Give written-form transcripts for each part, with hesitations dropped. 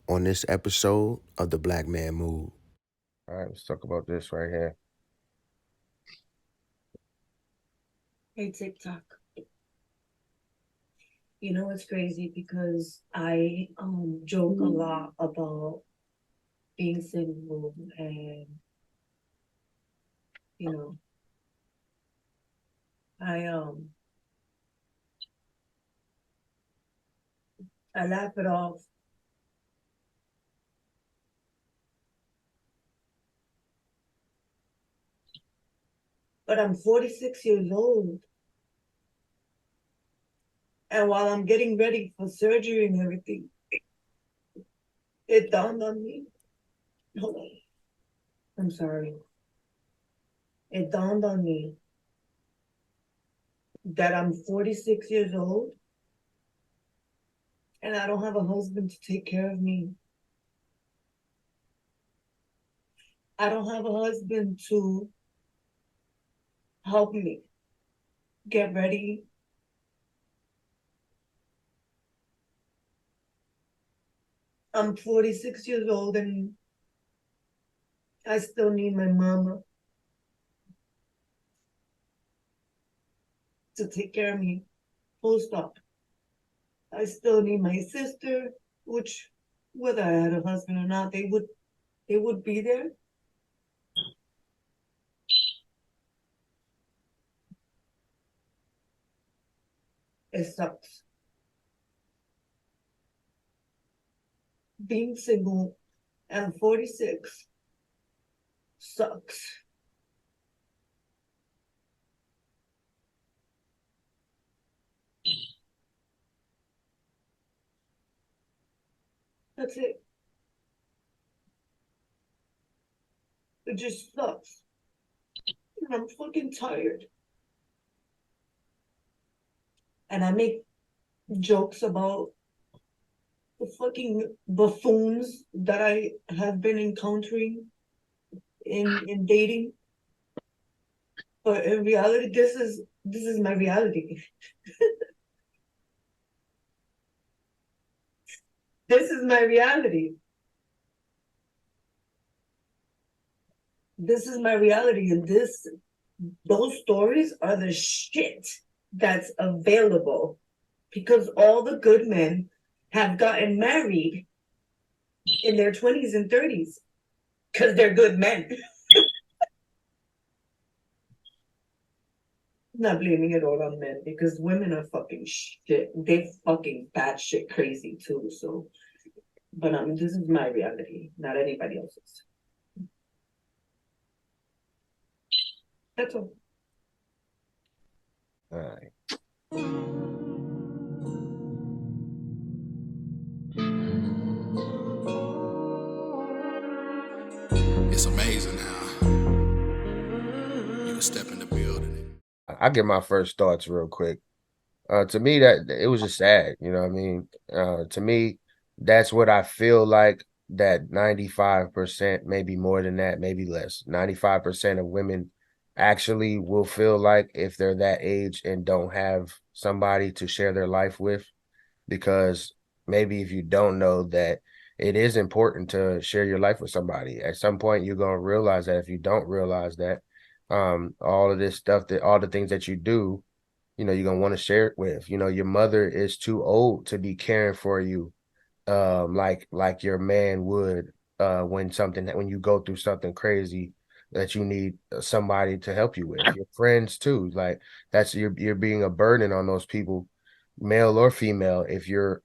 on this episode of the Black Man Mood. All right, let's talk about this right here. Hey, TikTok. You know what's crazy? Because I joke a lot about being single and you know I um I laugh it off. But I'm 46 years old, and while I'm getting ready for surgery and everything, it dawned on me. Hold on. I'm sorry. It dawned on me that I'm 46 years old and I don't have a husband to take care of me. I don't have a husband to help me get ready. I'm 46 years old and I still need my mama to take care of me. Full stop. I still need my sister, which whether I had a husband or not, they would be there. It sucks. Being single and 46 sucks. That's it. It just sucks. And I'm fucking tired. And I make jokes about the fucking buffoons that I have been encountering in dating. But in reality, this is my reality. This is my reality. This is my reality, and those stories are the shit that's available because all the good men have gotten married in their 20s and 30s because they're good men. I'm not blaming it all on men because women are fucking shit. They fucking batshit crazy too. So, but this is my reality, not anybody else's. That's all. All right. It's amazing how you can step in the building. I'll get my first thoughts real quick. To me, that it was just sad. You know what I mean? To me, that's what I feel like that 95%, maybe more than that, maybe less. 95% of women actually will feel like if they're that age and don't have somebody to share their life with, because maybe if you don't know that it is important to share your life with somebody, at some point you're going to realize that. If you don't realize that, all of this stuff, that all the things that you do, you're gonna want to share it with. Your mother is too old to be caring for you, like your man would, when you go through something crazy that you need somebody to help you with. Your friends too, like that's you're being a burden on those people, male or female. If you're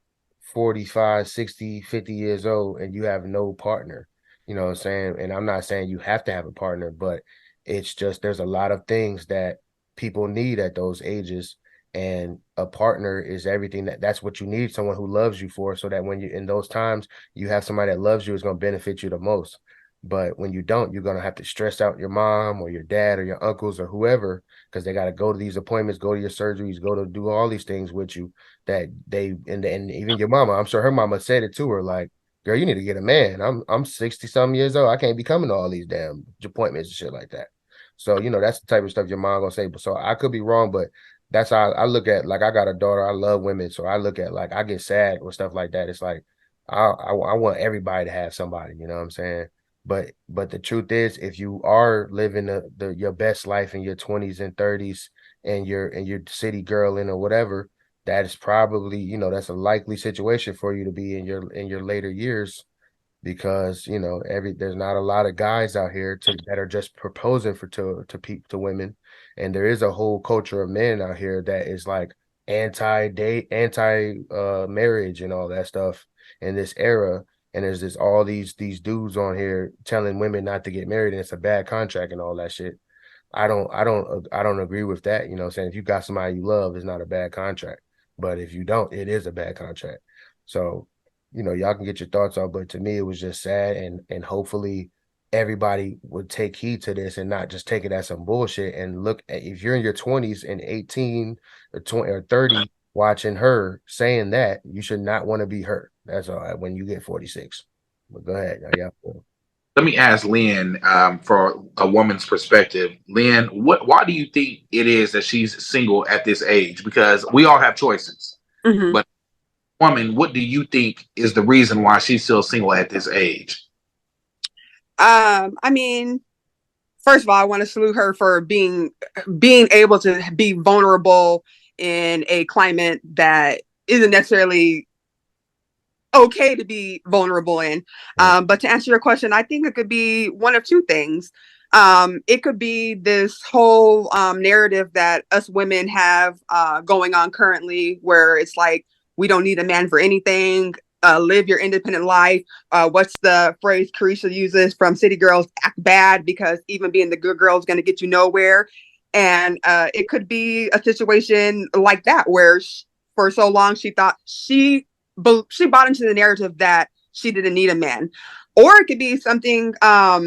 45, 60, 50 years old and you have no partner, you know what I'm saying? And I'm not saying you have to have a partner, but it's just there's a lot of things that people need at those ages, and a partner is everything. That's what you need, someone who loves you, for so that when you in those times you have somebody that loves you, is going to benefit you the most. But when you don't, you're going to have to stress out your mom or your dad or your uncles or whoever, because they got to go to these appointments, go to your surgeries, go to do all these things with you, that and even your mama, I'm sure her mama said it to her, like, girl, you need to get a man. I'm 60 some years old, I can't be coming to all these damn appointments and shit like that. So that's the type of stuff your mom gonna say. But so I could be wrong, but that's how I look at, like, I got a daughter. I love women. So I look at, like, I get sad or stuff like that. It's like, I want everybody to have somebody, you know what I'm saying? But the truth is, if you are living your best life in your 20s and 30s, and you're city girl in or whatever, that is probably, you know, that's a likely situation for you to be in your later years, because you know there's not a lot of guys out here that are just proposing to women, and there is a whole culture of men out here that is like anti marriage and all that stuff in this era. And there's this all these dudes on here telling women not to get married, and it's a bad contract and all that shit. I don't agree with that. You know what I'm saying? If you got somebody you love, it's not a bad contract. But if you don't, it is a bad contract. So, you know, y'all can get your thoughts on, but to me, it was just sad, and hopefully everybody would take heed to this and not just take it as some bullshit. And look at, if you're in your 20s and 18 or 20 or 30 watching her saying that, you should not want to be her. That's all right, when you get 46. But go ahead. Yeah. Let me ask Lynn, for a woman's perspective. Lynn, why do you think it is that she's single at this age? Because we all have choices. Mm-hmm. But woman, what do you think is the reason why she's still single at this age? I mean, first of all, I want to salute her for being able to be vulnerable in a climate that isn't necessarily okay to be vulnerable in. But to answer your question, I think it could be one of two things. It could be this whole narrative that us women have going on currently, where it's like, we don't need a man for anything. Live your independent life. What's the phrase Carisha uses from City Girls? Act bad, because even being the good girl is going to get you nowhere. And it could be a situation like that, where for so long she thought she bought into the narrative that she didn't need a man. Or it could be something as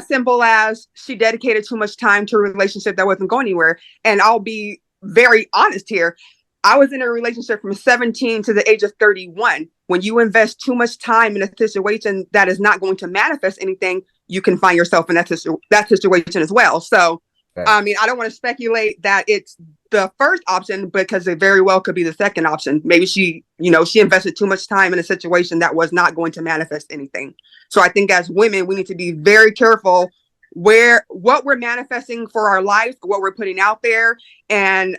simple as she dedicated too much time to a relationship that wasn't going anywhere. And I'll be very honest here. I was in a relationship from 17 to the age of 31. When you invest too much time in a situation that is not going to manifest anything, you can find yourself in that situation as well. So, right. I mean, I don't want to speculate that it's the first option, because it very well could be the second option. Maybe she invested too much time in a situation that was not going to manifest anything. So I think as women, we need to be very careful what we're manifesting for our lives, what we're putting out there, and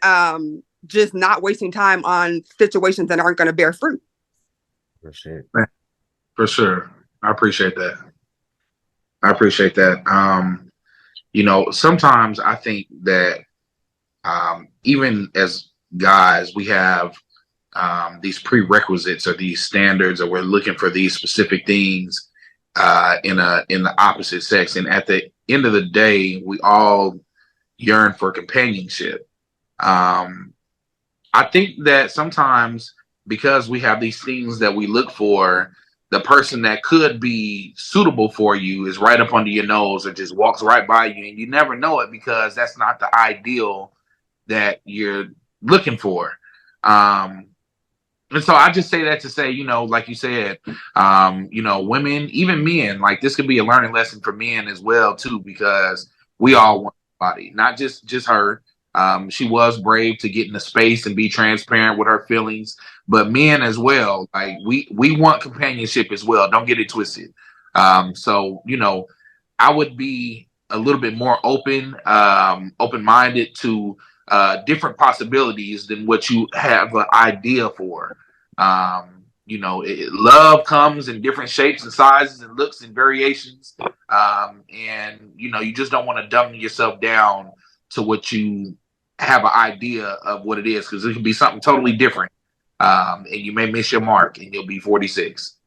just not wasting time on situations that aren't going to bear fruit. For sure. For sure. I appreciate that. You know, sometimes I think that even as guys, we have these prerequisites or these standards, or we're looking for these specific things in the opposite sex. And at the end of the day, we all yearn for companionship. I think that sometimes, because we have these things that we look for, the person that could be suitable for you is right up under your nose, or just walks right by you, and you never know it, because that's not the ideal that you're looking for. And so I just say that to say, you know, like you said, you know, women, even men, like, this could be a learning lesson for men as well too, because we all want somebody, not just her. She was brave to get in the space and be transparent with her feelings, but men as well, like, we want companionship as well. Don't get it twisted. So, you know, I would be a little bit more open-minded to different possibilities than what you have an idea for. You know, love comes in different shapes and sizes and looks and variations. And, you know, you just don't want to dumb yourself down to what you have an idea of what it is, because it can be something totally different. And you may miss your mark and you'll be 46,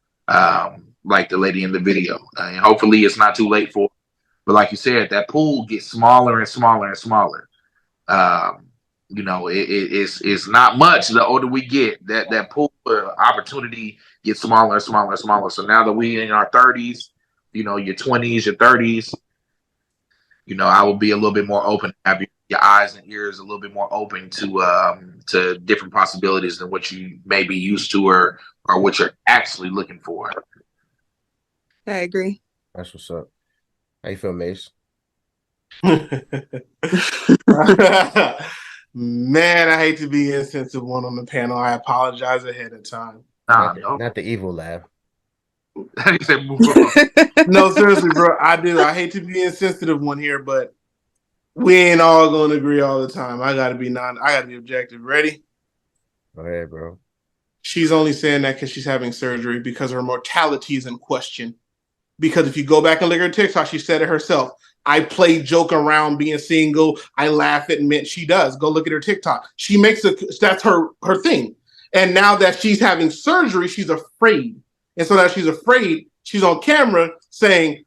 like the lady in the video. And hopefully it's not too late for, but like you said, that pool gets smaller and smaller and smaller. You know, it's not much. The older we get, that pool opportunity gets smaller and smaller and smaller. So now that we in our 30s, you know, your 20s, your 30s, you know, I will be a little bit more open, have your eyes and ears a little bit more open to different possibilities than what you may be used to, or what you're actually looking for. I agree. That's what's up. How you feel, Mace? Man, I hate to be insensitive one on the panel. I apologize ahead of time. Nah, Not the evil laugh. he said move on. No, seriously, bro. I do. I hate to be insensitive one here, but we ain't all gonna agree all the time. I gotta be objective. Ready? Go ahead, bro. She's only saying that because she's having surgery because her mortality is in question. Because if you go back and look at her TikTok, she said it herself. I play joke around being single. I laugh at men. She does. Go look at her TikTok. She makes that's her thing. And now that she's having surgery, she's afraid. And so that she's afraid, she's on camera saying,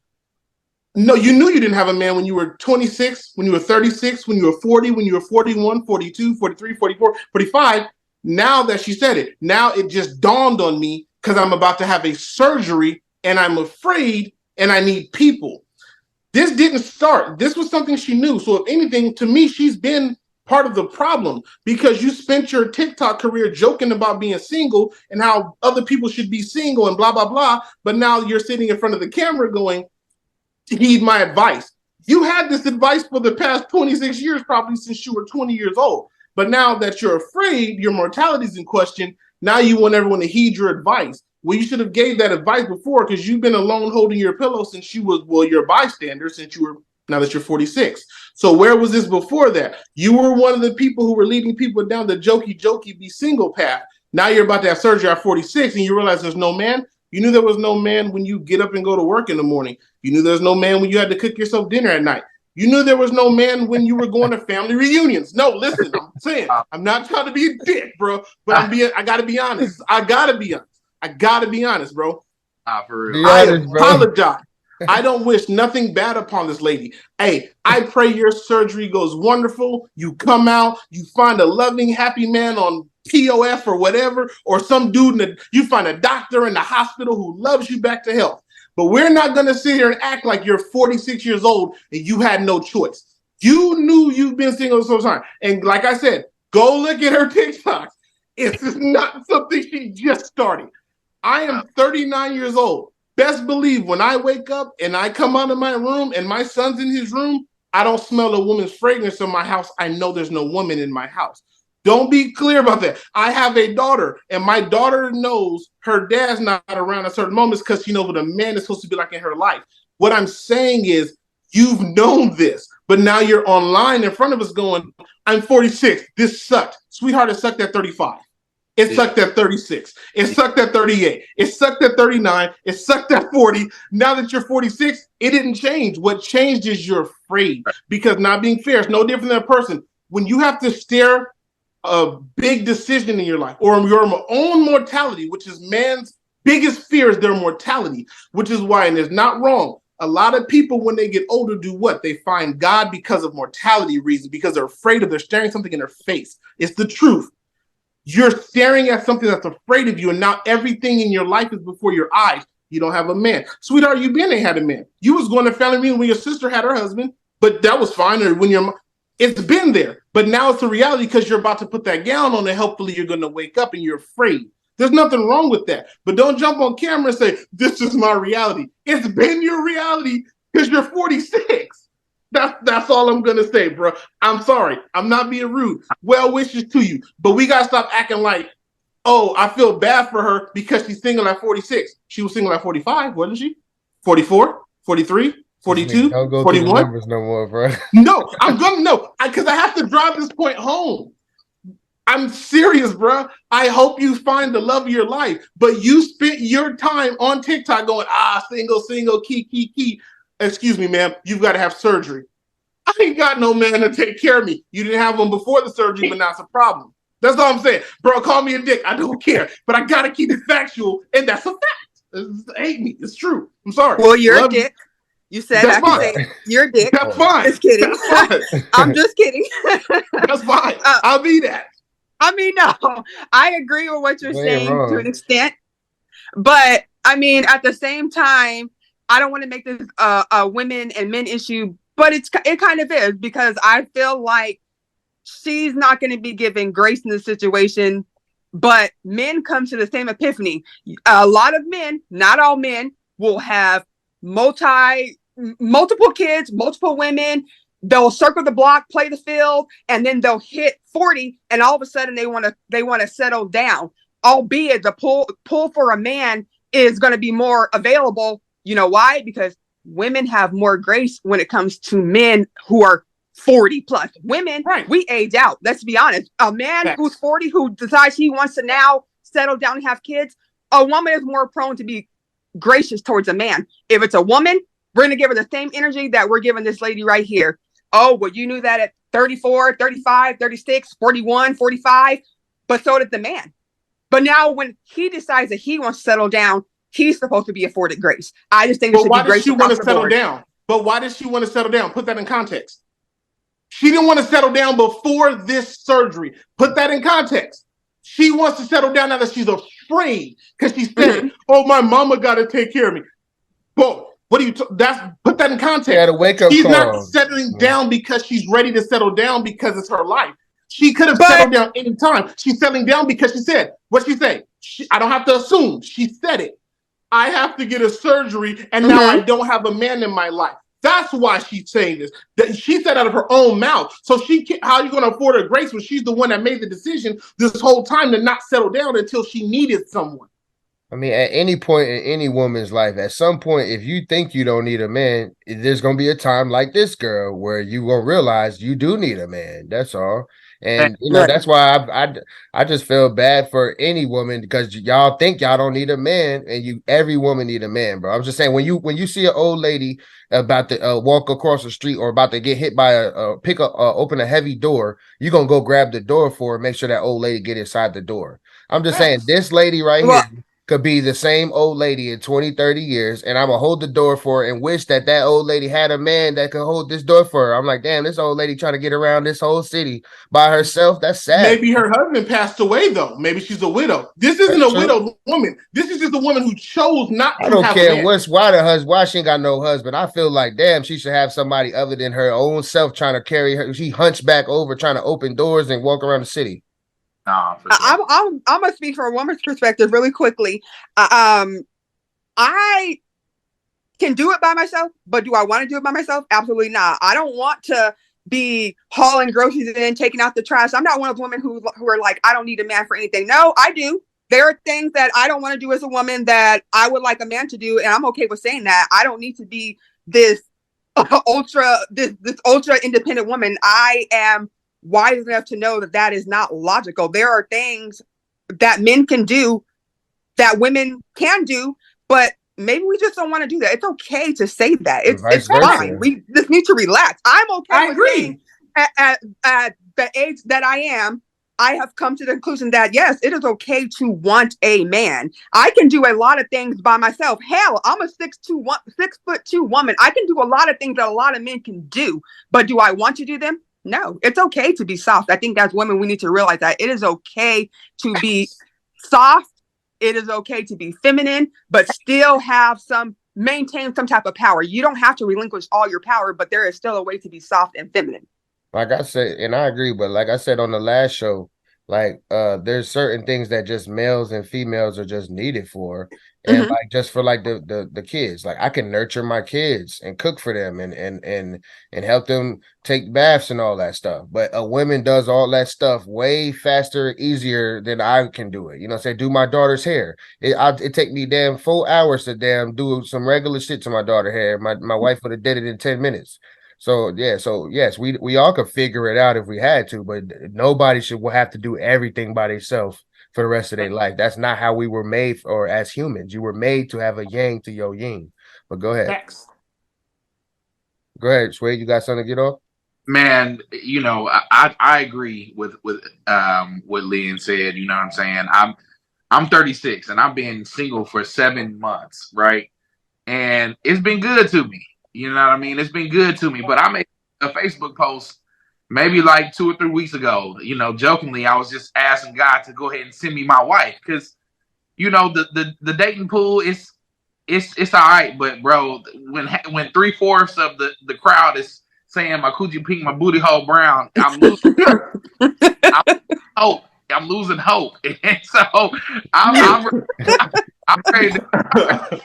no, you knew you didn't have a man when you were 26, when you were 36, when you were 40, when you were 41, 42, 43, 44, 45. Now that she said it, now it just dawned on me because I'm about to have a surgery and I'm afraid and I need people. This didn't start. This was something she knew. So if anything, to me, she's been part of the problem because you spent your TikTok career joking about being single and how other people should be single and blah, blah, blah. But now you're sitting in front of the camera going, heed my advice. You had this advice for the past 26 years, probably since you were 20 years old. But now that you're afraid, your mortality is in question, now you want everyone to heed your advice. Well, you should have gave that advice before because you've been alone holding your pillow since you was, well, you're a bystander since you were, now that you're 46. So where was this before that? You were one of the people who were leading people down the jokey, be single path. Now you're about to have surgery at 46 and you realize there's no man. You knew there was no man when you get up and go to work in the morning. You knew there's no man when you had to cook yourself dinner at night. You knew there was no man when you were going to family reunions. No, listen, I'm saying, I'm not trying to be a dick, bro, but I gotta be honest. I gotta be honest, bro. For real. I apologize. I don't wish nothing bad upon this lady. Hey, I pray your surgery goes wonderful. You come out, you find a loving, happy man on POF or whatever, or some dude, you find a doctor in the hospital who loves you back to health. But we're not going to sit here and act like you're 46 years old and you had no choice. You knew you've been single so time. And like I said, go look at her TikToks. It's not something she just started. I am 39 years old. Best believe when I wake up and I come out of my room and my son's in his room, I don't smell a woman's fragrance in my house. I know there's no woman in my house. Don't be clear about that. I have a daughter, and my daughter knows her dad's not around at certain moments because she knows what a man is supposed to be like in her life. What I'm saying is, you've known this, but now you're online in front of us going, I'm 46. This sucked. Sweetheart, it sucked at 35. It sucked at 36. It sucked at 38. It sucked at 39. It sucked at 40. Now that you're 46, it didn't change. What changed is you're afraid because not being fair is no different than a person. When you have to stare a big decision in your life or your own mortality, which is man's biggest fear is their mortality, which is why, and it's not wrong, a lot of people when they get older do what? They find God because of mortality reasons, because they're afraid of, they're staring something in their face. It's the truth. You're staring at something that's afraid of you, and now everything in your life is before your eyes. You don't have a man. Sweetheart, you been ain't had a man. You was going to family reunion when your sister had her husband, but that was fine. Or when your it's been there, but now it's a reality because you're about to put that gown on and hopefully you're going to wake up and you're afraid. There's nothing wrong with that. But don't jump on camera and say, this is my reality. It's been your reality because you're 46. That's all I'm going to say, bro. I'm sorry. I'm not being rude. Well wishes to you. But we got to stop acting like, oh, I feel bad for her because she's single at 46. She was single at 45, wasn't she? 44, 43? 42, don't go 41. through the numbers no more, bro. No, I'm gonna know because I have to drive this point home. I'm serious, bro. I hope you find the love of your life, but you spent your time on TikTok going, single, key. Excuse me, ma'am. You've got to have surgery. I ain't got no man to take care of me. You didn't have one before the surgery, but now it's a problem. That's all I'm saying. Bro, call me a dick. I don't care, but I got to keep it factual, and that's a fact. Hate me. It's true. I'm sorry. Well, you're a dick. You said that's I can say you're a dick. That's fine. Just kidding. That's fine. I'm just kidding. That's fine. I'll be that. I mean, no, I agree with what you're saying wrong. to an extent. But I mean, at the same time, I don't want to make this a women and men issue, but it kind of is because I feel like she's not going to be given grace in the situation, but men come to the same epiphany. A lot of men, not all men, will have multiple kids, multiple women. They'll circle the block, play the field, and then they'll hit 40, and all of a sudden they want to settle down. albeit the pull for a man is going to be more available. You know why? Because women have more grace when it comes to men who are 40 plus. Women, Right. we age out. Let's be honest. A man Facts. who's 40 who decides he wants to now settle down and have kids, a woman is more prone to be gracious towards a man. If it's a woman, we're going to give her the same energy that we're giving this lady right here. Oh, well, you knew that at 34, 35, 36, 41, 45, but so did the man. But now when he decides that he wants to settle down, he's supposed to be afforded grace. I just think it should be grace. Why does she want to settle down? But why does she want to settle down? Put that in context. She didn't want to settle down before this surgery. Put that in context. She wants to settle down now that she's afraid because she said, "Oh, my mama got to take care of me." But what do you? Put that in context. Yeah, the wake up She's call. not settling down because she's ready to settle down because it's her life. She could have settled down anytime. She's settling down because she said, what she say? I don't have to assume. She said it. I have to get a surgery, and now I don't have a man in my life. That's why she's saying this. That she said out of her own mouth. So how are you going to afford her grace when she's the one that made the decision this whole time to not settle down until she needed someone? I mean, at any point in any woman's life, at some point, if you think you don't need a man, there's going to be a time like this girl where you won't realize you do need a man. That's all. And, you know, that's why I just feel bad for any woman because y'all think y'all don't need a man and every woman need a man, bro. I'm just saying when you see an old lady about to walk across the street or about to get hit by open a heavy door, you're going to go grab the door for her, make sure that old lady get inside the door. I'm just saying this lady right here could be the same old lady in 20, 30 years, and I'm going to hold the door for her and wish that old lady had a man that could hold this door for her. I'm like, damn, this old lady trying to get around this whole city by herself. That's sad. Maybe her husband passed away, though. Maybe she's a widow. This isn't a widowed woman. This is just a woman who chose not to have a man. I don't care why she ain't got no husband. I feel like, damn, she should have somebody other than her own self trying to carry her. She hunchback over trying to open doors and walk around the city. Sure. I'm gonna speak from a woman's perspective really quickly. I can do it by myself, but do I want to do it by myself? Absolutely not. I don't want to be hauling groceries and then taking out the trash. I'm not one of those women who are like, I don't need a man for anything. No, I do. There are things that I don't want to do as a woman that I would like a man to do, and I'm okay with saying that. I don't need to be this ultra independent woman. I am wise enough to know that is not logical. There are things that men can do that women can do, but maybe we just don't want to do that. It's okay to say that. It's fine. We just need to relax. I'm okay with saying at the age that I am, I have come to the conclusion that yes, it is okay to want a man. I can do a lot of things by myself. Hell, I'm a 6'2" woman. I can do a lot of things that a lot of men can do, but do I want to do them? No, it's okay to be soft. I think as women, we need to realize that it is okay to be soft. It is okay to be feminine, but still maintain some type of power. You don't have to relinquish all your power, but there is still a way to be soft and feminine. Like I said, and I agree, but like I said on the last show, like there's certain things that just males and females are just needed for. And like just for like the kids, like I can nurture my kids and cook for them and help them take baths and all that stuff. But a woman does all that stuff way faster, easier than I can do it. You know, say do my daughter's hair. It take me damn 4 hours to do some regular shit to my daughter's hair. My wife would have did it in 10 minutes. So yes, we all could figure it out if we had to, but nobody should have to do everything by themselves for the rest of their life. That's not how we were made, or as humans. You were made to have a yang to your yin. But go ahead. Thanks. Go ahead, Suede. You got something to get off? Man, you know, I agree with what Lynn said. You know what I'm saying? I'm 36 and I've been single for 7 months, right? And it's been good to me. You know what I mean? It's been good to me. But I made a Facebook post maybe like 2 or 3 weeks ago. You know, jokingly, I was just asking God to go ahead and send me my wife because, you know, the dating pool is it's all right, but bro, when 3/4 of the crowd is saying my coochie pink, my booty hole brown, I'm losing hope. I'm losing hope, and so I'm ready to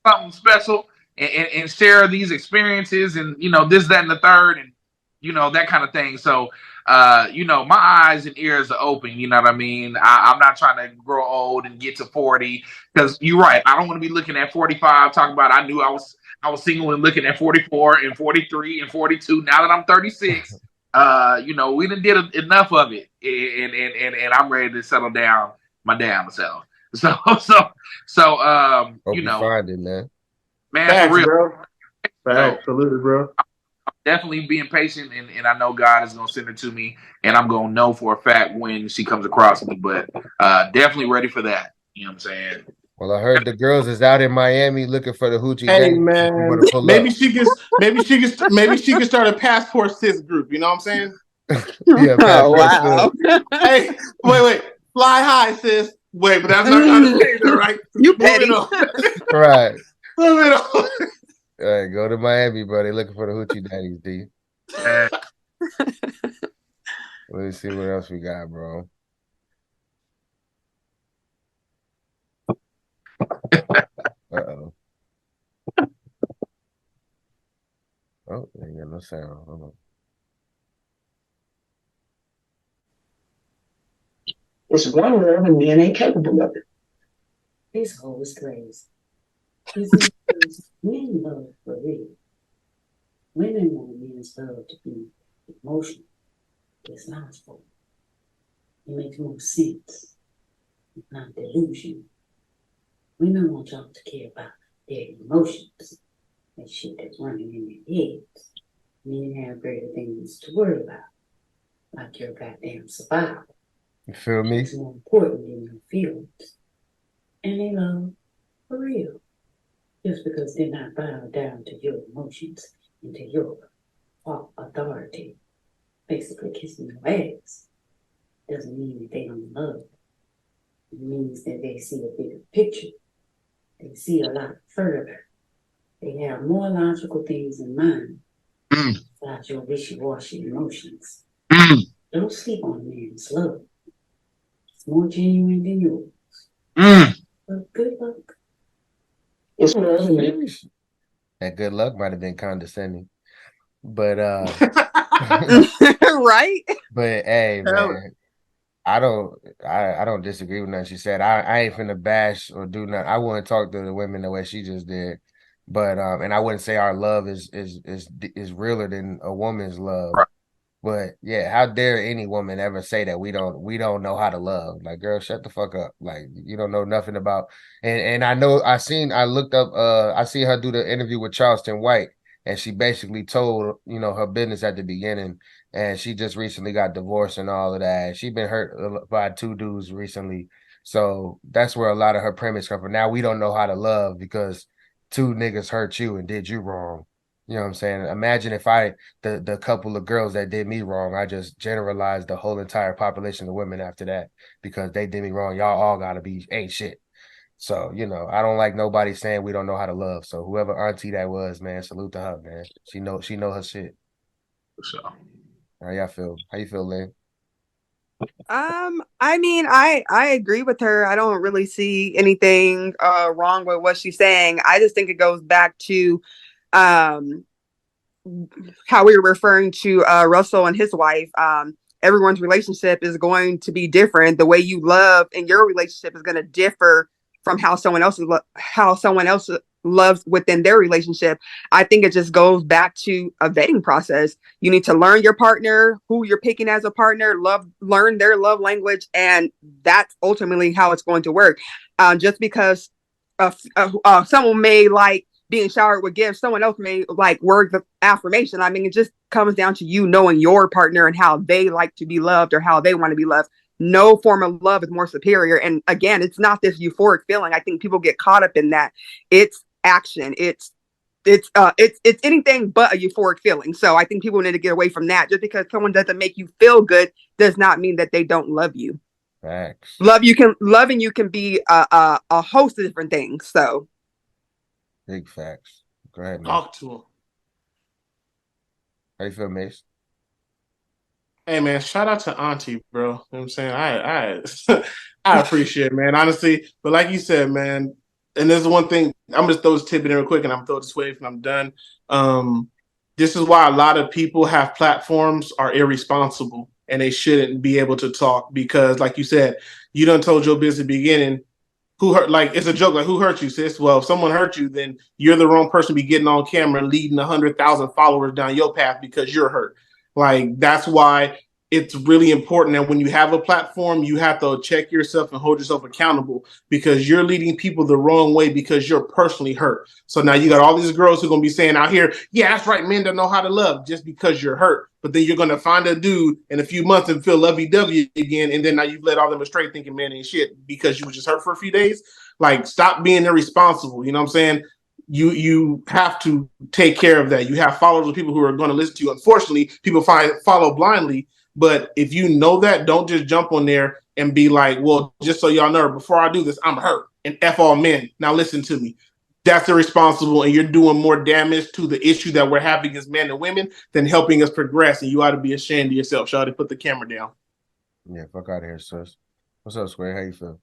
something special and share these experiences and, you know, this, that, and the third. And, you know, that kind of thing. So, you know, my eyes and ears are open. You know what I mean? I'm not trying to grow old and get to 40 because you're right. I don't want to be looking at 45 talking about I knew I was single and looking at 44 and 43 and 42. Now that I'm 36, you know, we done did enough of it, and I'm ready to settle down my damn self. So, Hope you you know, find it, man. man, Facts, for real. bro. So, Absolutely, bro. definitely being patient, and I know God is gonna send her to me, and I'm gonna know for a fact when she comes across me. But definitely ready for that. You know what I'm saying? Well, I heard the girls is out in Miami looking for the hoochie Hey, daddy. You man. want to pull Maybe up? maybe she can start a passport sis group. You know what I'm saying? Yeah, Oh, passport wow. Hey, wait. Fly high, sis. Wait, but that's not how to say that, right? You Moving petty. on. sis. Right. Moving on. All right, go to Miami, bro. They looking for the hoochie daddies, D. Uh, Let me see what else we got, bro. Uh-oh. Oh, ain't got no sound. Hold on. It's one love and men ain't capable of it. This whole is crazy. This is because men love for real. Women want men's love to be emotional. It's not for. It makes more sense. It's not delusion. Women want y'all to care about their emotions. That shit that's running in their heads. Men have greater things to worry about. Like your goddamn survival. You feel me? It's more important than your feelings. And they love for real. Just because they're not bowed down to your emotions and to your authority, basically kissing your ass, doesn't mean that they don't love. It means that they see a bigger picture. They see a lot further. They have more logical things in mind besides your wishy-washy emotions. Don't sleep on a man's love. It's more genuine than yours. But good luck. It's That good luck might have been condescending. But Right? but hey, man, I don't disagree with nothing she said. I ain't finna bash or do nothing. I wouldn't talk to the women the way she just did. But and I wouldn't say our love is realer than a woman's love. Right. But yeah, how dare any woman ever say that we don't know how to love? Like, girl, shut the fuck up. Like, you don't know nothing about. And I know I looked up I see her do the interview with Charleston White, and she basically told her business at the beginning, and she just recently got divorced and all of that. She been hurt by 2 dudes recently, so that's where a lot of her premise come from. Now we don't know how to love because 2 niggas hurt you and did you wrong. You know what I'm saying? Imagine if the couple of girls that did me wrong, I just generalized the whole entire population of women after that because they did me wrong. Y'all all gotta be ain't shit. So, I don't like nobody saying we don't know how to love. So whoever auntie that was, man, salute to her, man. She know her shit. for sure. How y'all feel? How you feel, Lynn? I mean, I agree with her. I don't really see anything wrong with what she's saying. I just think it goes back to how we were referring to Russell and his wife. Everyone's relationship is going to be different. The way you love in your relationship is going to differ from how someone else loves within their relationship. I think it just goes back to a vetting process. You need to learn your partner, who you're picking as a partner, learn their love language, and that's ultimately how it's going to work. Just because someone may like being showered with gifts, someone else may like words of affirmation. I mean, it just comes down to you knowing your partner and how they like to be loved or how they want to be loved. No form of love is more superior. And again, it's not this euphoric feeling. I think people get caught up in that. It's action. It's anything but a euphoric feeling. So I think people need to get away from that. Just because someone doesn't make you feel good does not mean that they don't love you. Facts. Loving you can be a host of different things. So Big facts. Go ahead, man. Talk to him. How you feel, Mace? Hey, man, shout out to Auntie, bro. You know what I'm saying? I I appreciate it, man, honestly. But like you said, man, and there's one thing, I'm just throw this tidbit in real quick and I'm throw this away and I'm done. this is why a lot of people have platforms are irresponsible and they shouldn't be able to talk because, like you said, you done told your business beginning who hurt. Like it's a joke, like who hurt you, sis? Well, if someone hurt you, then you're the wrong person to be getting on camera and leading 100,000 followers down your path because you're hurt. Like that's why it's really important that when you have a platform, you have to check yourself and hold yourself accountable because you're leading people the wrong way because you're personally hurt. So now you got all these girls who are going to be saying out here, yeah, that's right, men don't know how to love just because you're hurt. But then you're going to find a dude in a few months and feel lovey-dovey again. And then now you've led all them astray thinking man ain't shit because you was just hurt for a few days. Like stop being irresponsible. You know what I'm saying? You have to take care of that. You have followers of people who are going to listen to you. Unfortunately, people follow blindly. But if you know that, don't just jump on there and be like, well, just so y'all know, before I do this, I'm hurt and F all men. Now listen to me. That's irresponsible and you're doing more damage to the issue that we're having as men and women than helping us progress. And you ought to be ashamed of yourself. Shawty, put the camera down. Yeah, fuck out of here, sis. What's up, Square? How you feel?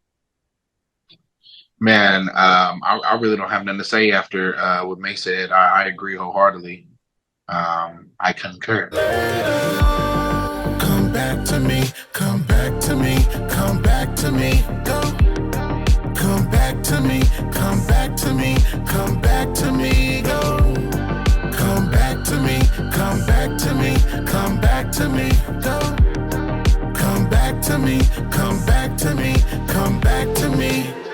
Man, I really don't have nothing to say after what May said. I agree wholeheartedly. I concur. Come back to me, come back to me, come back to me, go. Come back to me, come back to me, come back to me, go. Come back to me, come back to me, come back to me, go. Come back to me, come back to me, come back to me.